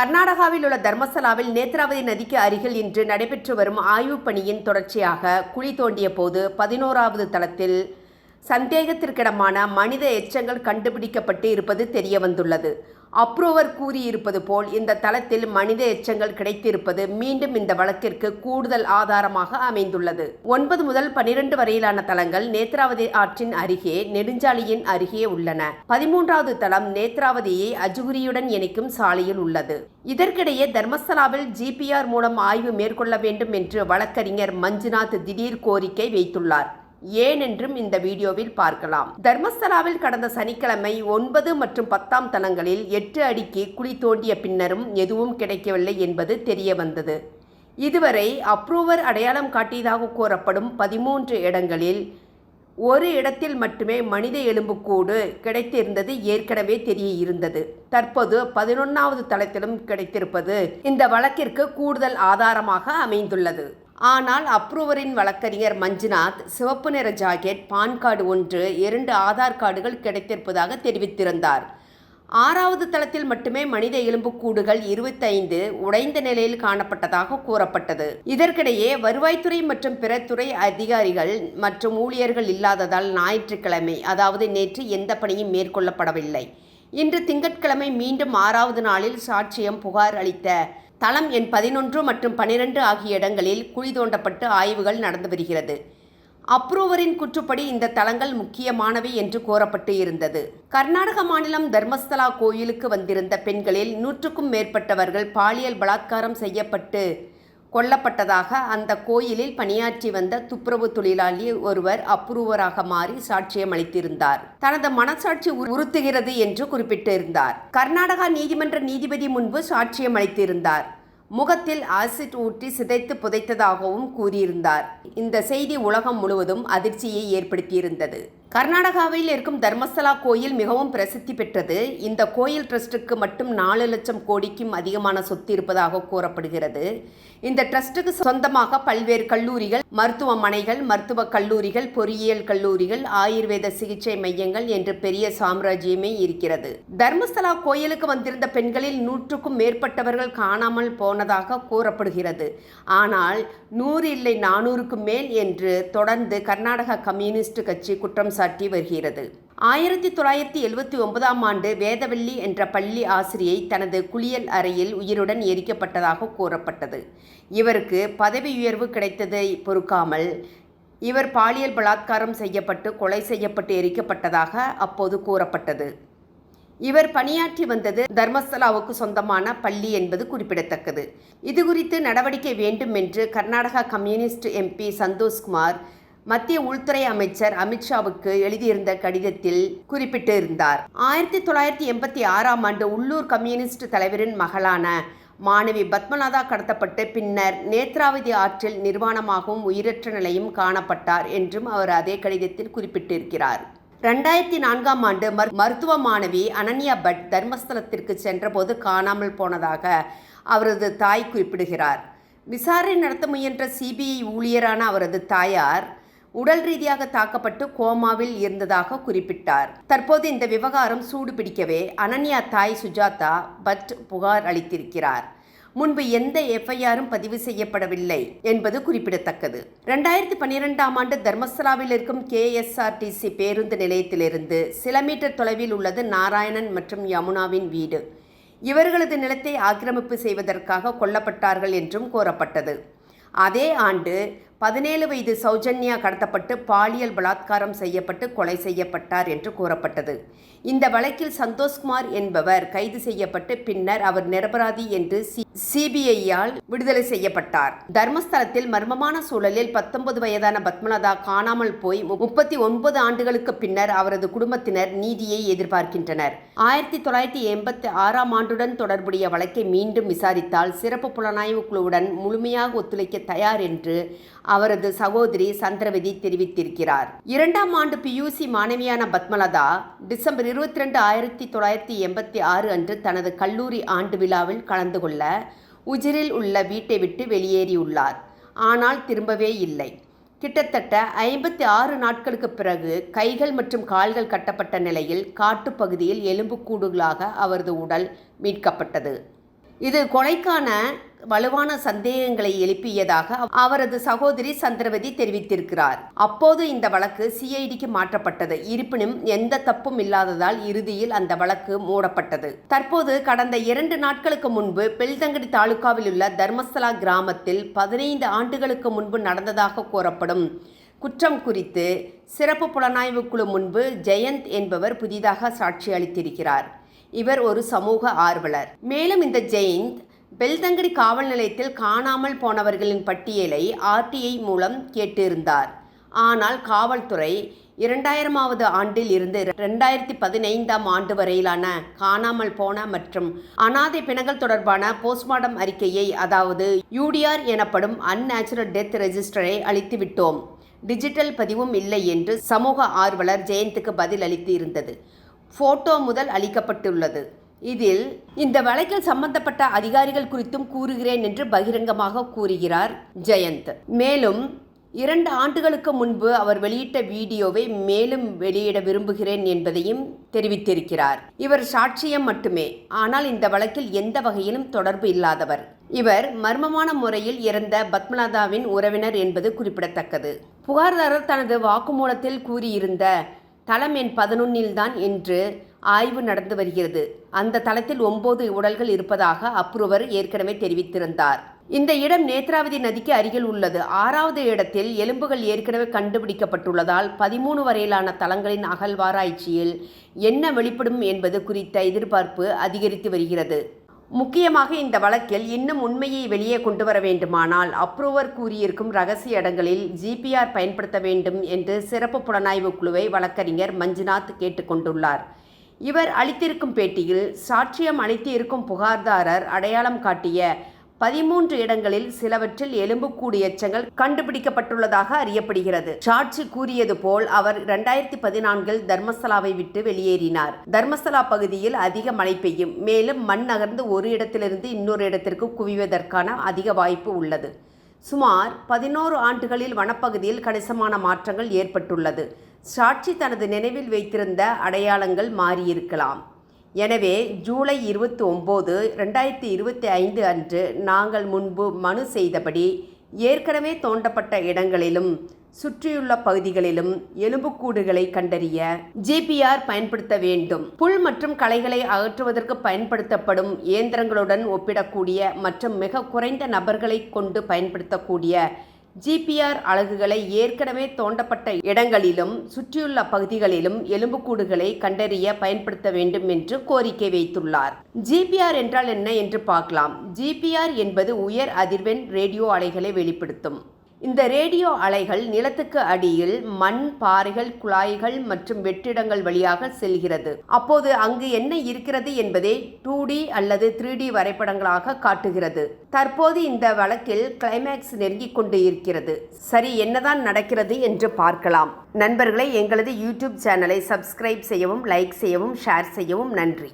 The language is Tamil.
கர்நாடகாவில் உள்ள தர்மசலாவில் நேத்ராவதி நதிக்கு அருகில் இன்று நடைபெற்று வரும் ஆய்வுப் பணியின் தொடர்ச்சியாக குழி தோண்டிய போது 11வது தளத்தில் சந்தேகத்திற்கிடமான மனித எச்சங்கள் கண்டுபிடிக்கப்பட்டு இருப்பது தெரியவந்துள்ளது. அப்ரூவர் கூறியிருப்பது போல் இந்த தளத்தில் மனித எச்சங்கள் கிடைத்திருப்பது மீண்டும் இந்த வழக்கிற்கு கூடுதல் ஆதாரமாக அமைந்துள்ளது. 9 முதல் 12 வரையிலான தளங்கள் நேத்ராவதி ஆற்றின் அருகே நெடுஞ்சாலையின் அருகே உள்ளன. 13வது தளம் நேத்ராவதியை அஜுகுரியுடன் இணைக்கும் சாலையில் உள்ளது. இதற்கிடையே தர்மஸ்தலாவில் ஜிபிஆர் மூலம் ஆய்வு மேற்கொள்ள வேண்டும் என்று வழக்கறிஞர் மஞ்சுநாத் திடீர் கோரிக்கை வைத்துள்ளார். ஏனென்றும் இந்த வீடியோவில் பார்க்கலாம். தர்மஸ்தலாவில் கடந்த சனிக்கிழமை 9 மற்றும் 10ஆம் தளங்களில் 8 அடிக்கு குழி தோண்டிய பின்னரும் எதுவும் கிடைக்கவில்லை என்பது தெரிய வந்தது. இதுவரை அப்ரூவர் அடையாளம் காட்டியதாக கூறப்படும் 13 இடங்களில் ஒரு இடத்தில் மட்டுமே மனித எலும்புக்கூடு கிடைத்திருந்தது ஏற்கனவே தெரிய இருந்தது. தற்போது 11வது தளத்திலும் கிடைத்திருப்பது இந்த வழக்கிற்கு கூடுதல் ஆதாரமாக அமைந்துள்ளது. ஆனால் அப்ரூவரின் வழக்கறிஞர் மஞ்சுநாத் சிவப்பு நிற ஜாக்கெட், பான் கார்டு ஒன்று, 2 ஆதார் கார்டுகள் கிடைத்திருப்பதாக தெரிவித்திருந்தார். 6வது தளத்தில் மட்டுமே மனித எலும்புக்கூடுகள் 25 உடைந்த நிலையில் காணப்பட்டதாக கூறப்பட்டது. இதற்கிடையே வருவாய்த்துறை மற்றும் பிற துறை அதிகாரிகள் மற்றும் ஊழியர்கள் இல்லாததால் ஞாயிற்றுக்கிழமை, அதாவது நேற்று எந்த பணியும் மேற்கொள்ளப்படவில்லை. இன்று திங்கட்கிழமை மீண்டும் 6வது நாளில் சாட்சியம் புகார் அளித்த தளம் எண் 11 மற்றும் 12 ஆகிய இடங்களில் குழி தோண்டப்பட்டு ஆய்வுகள் நடந்து வருகிறது. அப்ரூவரின் கூற்றுப்படி இந்த தளங்கள் முக்கியமானவை என்று கூறப்பட்டு இருந்தது. கர்நாடக மாநிலம் தர்மஸ்தலா கோயிலுக்கு வந்திருந்த பெண்களில் 100க்கும் மேற்பட்டவர்கள் பாலியல் பலாத்காரம் செய்யப்பட்டு கொல்லப்பட்டதாக அந்த கோயிலில் பணியாற்றி வந்த துப்புரவு தொழிலாளி ஒருவர் அப்ரூவராக மாறி சாட்சியம் அளித்திருந்தார். தனது மனசாட்சி உறுத்துகிறது என்று குறிப்பிட்டிருந்தார். கர்நாடகா நீதிமன்ற நீதிபதி முன்பு சாட்சியம் அளித்திருந்தார். முகத்தில் ஆசிட் ஊற்றி சிதைத்து புதைத்ததாகவும் கூறியிருந்தார். இந்த செய்தி உலகம் முழுவதும் அதிர்ச்சியை ஏற்படுத்தியிருந்தது. கர்நாடகாவில் இருக்கும் தர்மஸ்தலா கோயில் மிகவும் பிரசித்தி பெற்றது. இந்த கோயில் ட்ரஸ்டுக்கு மட்டும் 4 லட்சம் கோடிக்கும் அதிகமான சொத்து இருப்பதாக கூறப்படுகிறது. இந்த ட்ரஸ்டுக்கு சொந்தமாக பல்வேறு கல்லூரிகள், மருத்துவமனைகள், மருத்துவக் கல்லூரிகள், பொறியியல் கல்லூரிகள், ஆயுர்வேத சிகிச்சை மையங்கள் என்று பெரிய சாம்ராஜ்யமே இருக்கிறது. தர்மஸ்தலா கோயிலுக்கு வந்திருந்த பெண்களில் 100க்கும் மேற்பட்டவர்கள் காணாமல் போனதாக கூறப்படுகிறது. ஆனால் 100 இல்லை 400க்கும் மேல் என்று தொடர்ந்து கர்நாடக கம்யூனிஸ்ட் கட்சி குற்றம் சாட்டி வருகிறது. 1979ஆம் ஆண்டு வேதவல்லி என்ற பள்ளி ஆசிரியை தனது குளியல் அறையில் உயிருடன் எரிக்கப்பட்டதாக கூறப்பட்டது. இவருக்கு பதவி உயர்வு கிடைத்ததை பொறுக்காமல் இவர் பாலியல் பலாத்காரம் செய்யப்பட்டு கொலை செய்யப்பட்டு எரிக்கப்பட்டதாக அப்போது கூறப்பட்டது. இவர் பணியாற்றி வந்தது தர்மஸ்தலாவுக்கு சொந்தமான பள்ளி என்பது குறிப்பிடத்தக்கது. இதுகுறித்து நடவடிக்கை வேண்டும் என்று கர்நாடகா கம்யூனிஸ்ட் எம்பி சந்தோஷ்குமார் மத்திய உள்துறை அமைச்சர் அமித்ஷாவுக்கு எழுதியிருந்த கடிதத்தில் குறிப்பிட்டிருந்தார். 1986ஆம் ஆண்டு உள்ளூர் கம்யூனிஸ்ட் தலைவரின் மகளான மாணவி பத்மநாதா கடத்தப்பட்டு பின்னர் நேத்ராவதி ஆற்றில் நிர்வாணமாகவும் உயிரற்ற நிலையும் காணப்பட்டார் என்றும் அவர் அதே கடிதத்தில் குறிப்பிட்டிருக்கிறார். 2004ஆம் ஆண்டு மருத்துவ மாணவி அனன்யா பட் தர்மஸ்தலத்திற்கு சென்றபோது காணாமல் போனதாக அவரது தாய் குறிப்பிடுகிறார். விசாரணை நடத்த முயன்ற சிபிஐ ஊழியரான அவரது தாயார் உடல் ரீதியாக தாக்கப்பட்டு கோமாவில் இருந்ததாக குறிப்பிட்டார். தற்போது இந்த விவகாரம் சூடு பிடிக்கவே அனன்யா தாய் சுஜாதா பட் புகார் அளித்திருக்கிறார். முன்பு எந்த எஃப்ஐஆரும் பதிவு செய்யப்படவில்லை என்பது குறிப்பிடத்தக்கது. 2012ஆம் ஆண்டு தர்மஸ்தலாவில் இருக்கும் கேஎஸ்ஆர்டிசி பேருந்து நிலையத்திலிருந்து சில மீட்டர் தொலைவில் உள்ளது நாராயணன் மற்றும் யமுனாவின் வீடு. இவர்களது நிலத்தை ஆக்கிரமிப்பு செய்வதற்காக கொல்லப்பட்டார்கள் என்றும் கூறப்பட்டது. அதே ஆண்டு 17 வயது சௌஜன்யா கடத்தப்பட்டு பாலியல் பலாத்காரம் செய்யப்பட்டு கொலை செய்யப்பட்டார் என்று கூறப்பட்டது. இந்த வழக்கில் சந்தோஷ்குமார் என்பவர் கைது செய்யப்பட்டு பின்னர் அவர் நிரபராதி என்று சிபிஐயால் விடுதலை செய்யப்பட்டார். தர்மஸ்தலத்தில் மர்மமான சூழலில் 19 வயதான பத்மநாதா காணாமல் போய் 39 ஆண்டுகளுக்கு பின்னர் அவரது குடும்பத்தினர் நீதியை எதிர்பார்க்கின்றனர். 1986ஆம் ஆண்டுடன் தொடர்புடைய வழக்கை மீண்டும் விசாரித்தால் சிறப்பு புலனாய்வு குழுவுடன் முழுமையாக ஒத்துழைக்க தயார் என்று அவரது சகோதரி சந்திரவதி தெரிவித்திருக்கிறார். 2ஆம் ஆண்டு பியூசி மாணவியான பத்மலதா டிசம்பர் 22, 1986 அன்று தனது கல்லூரி ஆண்டு விழாவில் கலந்து கொள்ள உஜிரில் உள்ள வீட்டை விட்டு வெளியேறியுள்ளார். ஆனால் திரும்பவே இல்லை. கிட்டத்தட்ட 56 நாட்களுக்கு பிறகு கைகள் மற்றும் கால்கள் கட்டப்பட்ட நிலையில் காட்டுப்பகுதியில் எலும்புக்கூடுகளாக அவரது உடல் மீட்கப்பட்டது. இது கொலைக்கான வலுவான சந்தேகங்களை எழுப்பியதாக அவரது சகோதரி சந்திரவதி தெரிவித்திருக்கிறார். அப்போது இந்த வழக்கு சிஐடிக்கு மாற்றப்பட்டது. இருப்பினும் எந்த தப்பும் இல்லாததால் இறுதியில் அந்த வழக்கு மூடப்பட்டது. தற்போது கடந்த 2 நாட்களுக்கு முன்பு பெல்தங்கடி தாலுகாவில் உள்ள தர்மஸ்தலா கிராமத்தில் 15 ஆண்டுகளுக்கு முன்பு நடந்ததாக கூறப்படும் குற்றம் குறித்து சிறப்பு புலனாய்வு குழு முன்பு ஜெயந்த் என்பவர் புதிதாக சாட்சி அளித்திருக்கிறார். இவர் ஒரு சமூக ஆர்வலர். மேலும் இந்த ஜெயந்த் பெல்தங்கடி காவல் நிலையத்தில் காணாமல் போனவர்களின் பட்டியலை RTI மூலம் கேட்டிருந்தார். ஆனால் காவல்துறை 2000ஆவது ஆண்டில் இருந்து 2015ஆம் ஆண்டு வரையிலான காணாமல் போன மற்றும் அனாதை பிணங்கள் தொடர்பான போஸ்ட்மார்ட்டம் அறிக்கையை, அதாவது UDR எனப்படும் அன்நேச்சுரல் டெத் ரெஜிஸ்டரை அளித்துவிட்டோம், டிஜிட்டல் பதிவும் இல்லை என்று சமூக ஆர்வலர் ஜெயந்துக்கு பதில் அளித்து இருந்தது. போட்டோ முதல் அளிக்கப்பட்டுள்ளது. இதில் இந்த வழக்கில் சம்பந்தப்பட்ட அதிகாரிகள் குறித்தும் கூறுகிறேன் என்று பகிரங்கமாக கூறுகிறார் ஜெயந்த். மேலும் 2 ஆண்டுகளுக்கு முன்பு அவர் வெளியிட்ட வீடியோவை மேலும் வெளியிட விரும்புகிறேன் என்பதையும் தெரிவித்திருக்கிறார். இவர் சாட்சியம் மட்டுமே, ஆனால் இந்த வழக்கில் எந்த வகையிலும் தொடர்பு இல்லாதவர். இவர் மர்மமான முறையில் இறந்த பத்மநாதாவின் உறவினர் என்பது குறிப்பிடத்தக்கது. புகார்தாரர் தனது வாக்குமூலத்தில் கூறியிருந்த தளம் எண் 11 தான் என்று ஆய்வு நடந்து வருகிறது. அந்த தளத்தில் 9 உடல்கள் இருப்பதாக அப்ரூவர் ஏற்கனவே தெரிவித்திருந்தார். இந்த இடம் நேத்ராவதி நதிக்கு அருகில் உள்ளது. 6வது இடத்தில் எலும்புகள் ஏற்கனவே கண்டுபிடிக்கப்பட்டுள்ளதால் 13 வரையிலான தளங்களின் அகழ்வாராய்ச்சியில் என்ன வெளிப்படும் என்பது குறித்த எதிர்பார்ப்பு அதிகரித்து வருகிறது. முக்கியமாக இந்த வழக்கில் இன்னும் உண்மையை வெளியே கொண்டு வர வேண்டுமானால் அப்ரூவர் கூறியிருக்கும் ரகசிய இடங்களில் GPR பயன்படுத்த வேண்டும் என்று சிறப்பு புலனாய்வு குழுவை வழக்கறிஞர் மஞ்சுநாத் கேட்டுக்கொண்டுள்ளார். இவர் அளித்திருக்கும் பேட்டியில் சாட்சியம் அளித்து இருக்கும் புகார்தாரர் அடையாளம் காட்டிய 13 இடங்களில் சிலவற்றில் எலும்புக்கூடு எச்சங்கள் கண்டுபிடிக்கப்பட்டுள்ளதாக அறியப்படுகிறது. சாட்சி கூறியது போல் அவர் 2014இல் தர்மஸ்தலாவை விட்டு வெளியேறினார். தர்மஸ்தலா பகுதியில் அதிக மழை பெய்யும். மேலும் மண் நகர்ந்து ஒரு இடத்திலிருந்து இன்னொரு இடத்திற்கு குவிவதற்கான அதிக வாய்ப்பு உள்ளது. சுமார் 11 ஆண்டுகளில் வனப்பகுதியில் கணிசமான மாற்றங்கள் ஏற்பட்டுள்ளது. சாட்சி தனது நினைவில் வைத்திருந்த அடையாளங்கள் மாறியிருக்கலாம். எனவே ஜூலை 29, 2025 அன்று நாங்கள் முன்பு மனு செய்தபடி ஏற்கனவே தோண்டப்பட்ட இடங்களிலும் சுற்றியுள்ள பகுதிகளிலும் எலும்புக்கூடுகளை கண்டறிய GPR பயன்படுத்த வேண்டும். புல் மற்றும் களைகளை அகற்றுவதற்கு பயன்படுத்தப்படும் இயந்திரங்களுடன் ஒப்பிடக்கூடிய மற்றும் மிக குறைந்த நபர்களை கொண்டு பயன்படுத்தக்கூடிய GPR அலகுகளை ஏற்கனவே தோண்டப்பட்ட இடங்களிலும் சுற்றியுள்ள பகுதிகளிலும் எலும்புக்கூடுகளை கண்டறிய பயன்படுத்த வேண்டும் என்று கோரிக்கை வைத்துள்ளார். GPR என்றால் என்ன என்று பார்க்கலாம். GPR என்பது உயர் அதிர்வெண் ரேடியோ அலைகளை வெளிப்படுத்தும். இந்த ரேடியோ அலைகள் நிலத்துக்கு அடியில் மண், பாறைகள், குழாய்கள் மற்றும் வெற்றிடங்கள் வழியாக செல்கிறது. அப்போது அங்கு என்ன இருக்கிறது என்பதை 2D அல்லது 3D வரைபடங்களாக காட்டுகிறது. தற்போது இந்த வழக்கில் கிளைமேக்ஸ் நெருங்கிக் கொண்டு இருக்கிறது. சரி, என்னதான் நடக்கிறது என்று பார்க்கலாம். நண்பர்களே, எங்களது YouTube சேனலை சப்ஸ்கிரைப் செய்யவும், லைக் செய்யவும், ஷேர் செய்யவும். நன்றி.